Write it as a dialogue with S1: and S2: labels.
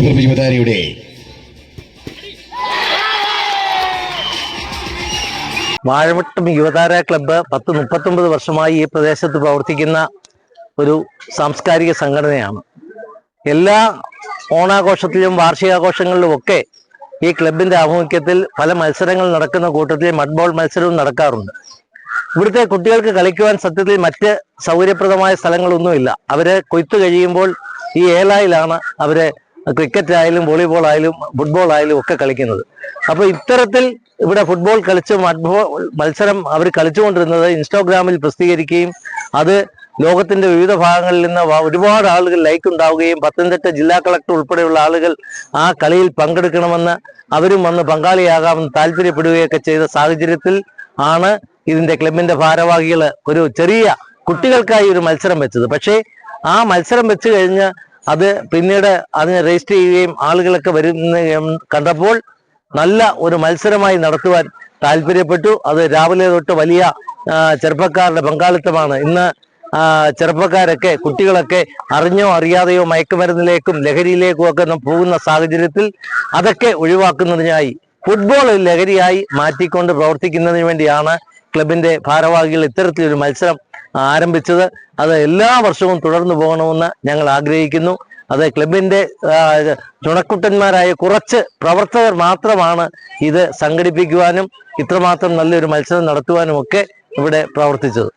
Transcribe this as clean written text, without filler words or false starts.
S1: കൂത്തുപറമ്പ് യുവതാരയുടെ
S2: വാഴവട്ടം യുവതാര club 10-39 വർഷമായി ഈ പ്രദേശത്ത് പ്രവർത്തിക്കുന്ന ഒരു സാംസ്കാരിക സംഘടനയാണ്. എല്ലാ ഓണാഘോഷത്തിലും വാർഷികാഘോഷങ്ങളിലുമൊക്കെ ഈ ക്ലബിന്റെ ആഭിമുഖ്യത്തിൽ പല മത്സരങ്ങൾ നടക്കുന്ന കൂട്ടത്തിൽ മഡ്ബോൾ മത്സരവും നടക്കാറുണ്ട്. ഇവിടുത്തെ കുട്ടികൾക്ക് കളിക്കുവാൻ സത്യത്തിൽ മറ്റ് സൗകര്യപ്രദമായ സ്ഥലങ്ങളൊന്നുമില്ല. അവര് കൊയ്ത്ത് കഴിയുമ്പോൾ ഈ ഏലായിലാണ് അവര് ക്രിക്കറ്റ് ആയാലും വോളിബോൾ ആയാലും ഫുട്ബോൾ ആയാലും ഒക്കെ കളിക്കുന്നത്. അപ്പോൾ ഇത്തരത്തിൽ ഇവിടെ ഫുട്ബോൾ കളിച്ച് മഡ്ബോൾ മത്സരം അവർ കളിച്ചുകൊണ്ടിരുന്നത് ഇൻസ്റ്റാഗ്രാമിൽ പ്രസിദ്ധീകരിക്കുകയും അത് ലോകത്തിന്റെ വിവിധ ഭാഗങ്ങളിൽ നിന്ന് ഒരുപാട് ആളുകൾ ലൈക്ക് ഉണ്ടാവുകയും പത്തനംതിട്ട ജില്ലാ കളക്ടർ ഉൾപ്പെടെയുള്ള ആളുകൾ ആ കളിയിൽ പങ്കെടുക്കണമെന്ന് അവരും വന്ന് പങ്കാളിയാകാമെന്ന് താല്പര്യപ്പെടുകയൊക്കെ ചെയ്ത സാഹചര്യത്തിൽ ആണ് ഇതിന്റെ ക്ലബിന്റെ ഭാരവാഹികൾ ഒരു ചെറിയ കുട്ടികൾക്കായി ഒരു മത്സരം വെച്ചത്. പക്ഷേ ആ മത്സരം വെച്ച് കഴിഞ്ഞ് അത് പിന്നീട് അതിനെ രജിസ്റ്റർ ചെയ്യുകയും ആളുകളൊക്കെ വരുന്ന കണ്ടപ്പോൾ നല്ല ഒരു മത്സരമായി നടത്തുവാൻ താല്പര്യപ്പെട്ടു. അത് രാവിലെ തൊട്ട് വലിയ ചെറുപ്പക്കാരുടെ പങ്കാളിത്തമാണ്. ഇന്ന് ചെറുപ്പക്കാരൊക്കെ കുട്ടികളൊക്കെ അറിഞ്ഞോ അറിയാതെയോ മയക്കുമരുന്നിലേക്കും ലഹരിയിലേക്കും ഒക്കെ പോകുന്ന സാഹചര്യത്തിൽ അതൊക്കെ ഒഴിവാക്കുന്നതിനായി ഫുട്ബോൾ ലഹരിയായി മാറ്റിക്കൊണ്ട് പ്രവർത്തിക്കുന്നതിന് വേണ്ടിയാണ് ക്ലബിന്റെ ഭാരവാഹികൾ ഇത്തരത്തിലൊരു മത്സരം ആരംഭിച്ചത്. അത് എല്ലാ വർഷവും തുടർന്നു പോകണമെന്ന് ഞങ്ങൾ ആഗ്രഹിക്കുന്നു. അത് ക്ലബിന്റെ ചുണക്കുട്ടന്മാരായ കുറച്ച് പ്രവർത്തകർ മാത്രമാണ് ഇത് സംഘടിപ്പിക്കുവാനും ഇത്രമാത്രം നല്ലൊരു മത്സരം നടത്തുവാനും ഒക്കെ ഇവിടെ പ്രവർത്തിച്ചത്.